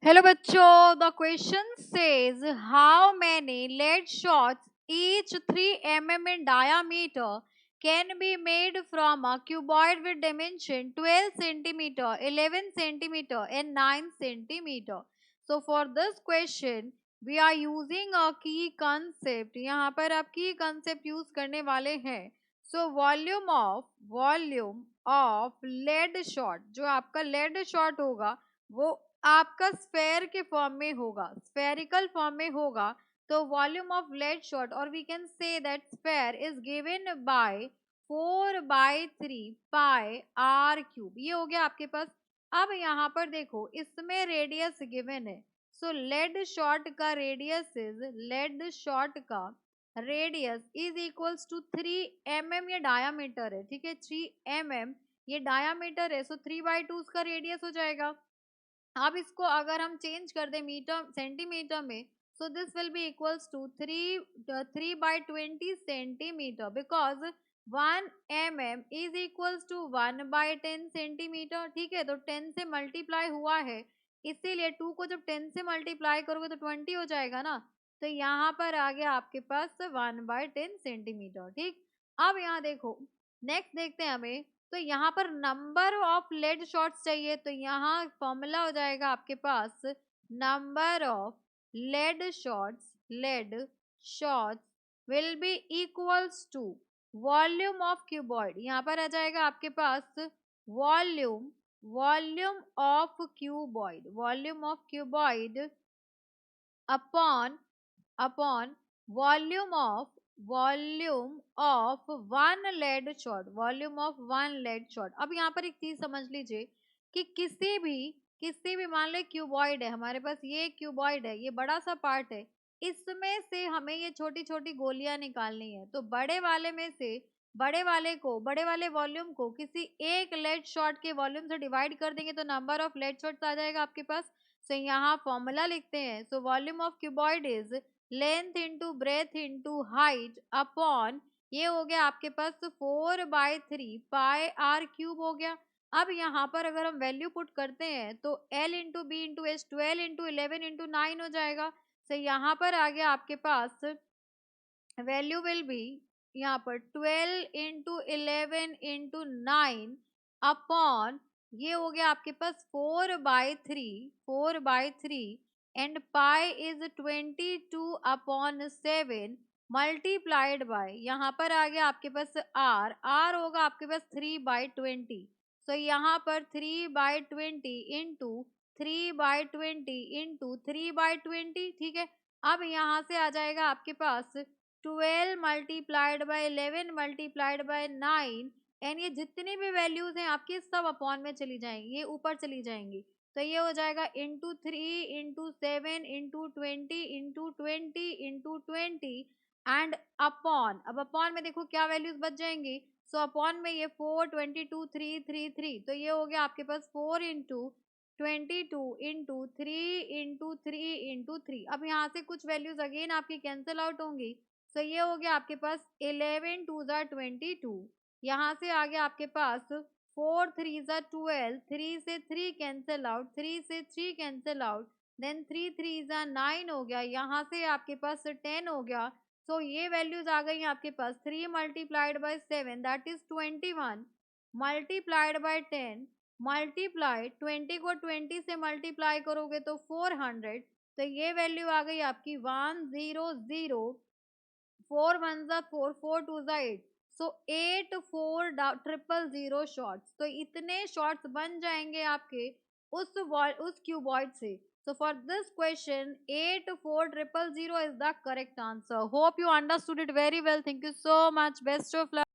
Hello बच्चों, the question says how many lead shots each 3 mm in diameter can be made from a cuboid with dimension 12 centimeter, 11 centimeter and 9 centimeter. So for this question we are using a key concept. यहाँ पर आप key concept use करने वाले हैं. So volume of lead shot, जो आपका lead shot होगा वो आपका स्फेयर के फॉर्म में होगा, स्फेरिकल फॉर्म में होगा. तो वॉल्यूम ऑफ लेड शॉट, और we can say that sphere is given by 4/3 pi r cube. ये हो गया आपके पास. अब यहाँ पर देखो, इसमें रेडियस गिवन है. सो लेड शॉट का radius is equals to 3 mm. ये डायामीटर है, ठीक है, 3 mm ये डायामीटर है. सो 3/2 उसका रेडियस हो जाएगा. अब इसको अगर हम चेंज कर दें मीटर सेंटीमीटर में, so this will be equals to 3/20 centimetre, because 1 mm is equals to 1/10 centimetre. ठीक है, तो 10 से मल्टीप्लाई हुआ है, इसीलिए 2 को जब 10 से मल्टीप्लाई करोगे तो 20 हो जाएगा ना. तो यहाँ पर आ गया आपके पास 1/10 सेंटीमीटर. ठीक, अब यहाँ देखो, नेक्स्ट देखते हैं हमें. तो यहाँ पर नंबर ऑफ लेड शॉट्स चाहिए, तो यहाँ फॉर्मूला हो जाएगा आपके पास number of lead shots will be equals to volume of cuboid. यहाँ पर आ जाएगा आपके पास volume of cuboid upon volume of one lead shot. अब यहाँ पर एक चीज समझ लीजिए कि किसी भी मान लो क्यूबॉइड है हमारे पास, ये क्यूबॉइड है, ये बड़ा सा पार्ट है, इसमें से हमें ये छोटी छोटी गोलियां निकालनी है. तो बड़े वाले वॉल्यूम को किसी एक लेड शॉट के वॉल्यूम से डिवाइड कर देंगे तो नंबर ऑफ लेड शॉट्स आ जाएगा आपके पास. सो यहाँ फॉर्मूला लिखते हैं. So volume of cuboid is length into breadth into height upon, ये हो गया आपके पास 4/3 पाई आर क्यूब हो गया. अब यहाँ पर अगर हम वैल्यू पुट करते हैं तो L into B into S 12 into 11 into 9 हो जाएगा. तो यहाँ पर आ गया आपके पास वैल्यू विल बी यहाँ पर 12 इंटू 11 इंटू 9 अपॉन, ये हो गया आपके पास 4/3 and pi is 22/7 multiplied by, यहाँ पर आ गया आपके पास आर होगा आपके पास 3/20. सो यहाँ पर 3/20 इंटू 3/20 इंटू 3/20. ठीक है, अब यहाँ से आ जाएगा आपके पास 12 multiplied by 11 multiplied by 9, and ये जितनी भी वैल्यूज हैं आपकी सब अपॉन में चली जाएंगी, ये ऊपर चली जाएंगी. तो ये हो जाएगा into 3 into 7 into 20 into 20 into 20 and upon. अब अपॉन में देखो क्या वैल्यूज बच जाएंगी. सो अपॉन में ये 4 22 3 3 3, तो ये हो गया आपके पास 4 इंटू 22 इंटू 3 इंटू 3 इंटू 3. अब यहाँ से कुछ वैल्यूज अगेन आपकी कैंसिल आउट होंगी. तो ये हो गया आपके पास 11 2 22. यहाँ से आ गया आपके पास 4 3 12, 3 से 3 कैंसिल आउट, 3 से 3 कैंसिल आउट, देन 3 3 9 हो गया. यहाँ से आपके पास 10 हो गया. सो ये वैल्यूज आ गई आपके पास 3 multiplied by 7 that is 21 multiplied by 10 multiply 20 को 20 से मल्टीप्लाई करोगे तो 400. तो ये वैल्यू आ गई आपकी 100. 4 1 4 4 2 8. सो 8400 शॉर्ट्स. तो इतने शॉर्ट्स बन जाएंगे आपके उस क्यूबॉइड से. So for this question 8400 is the correct answer. Hope you understood it very well. Thank you so much. Best of luck.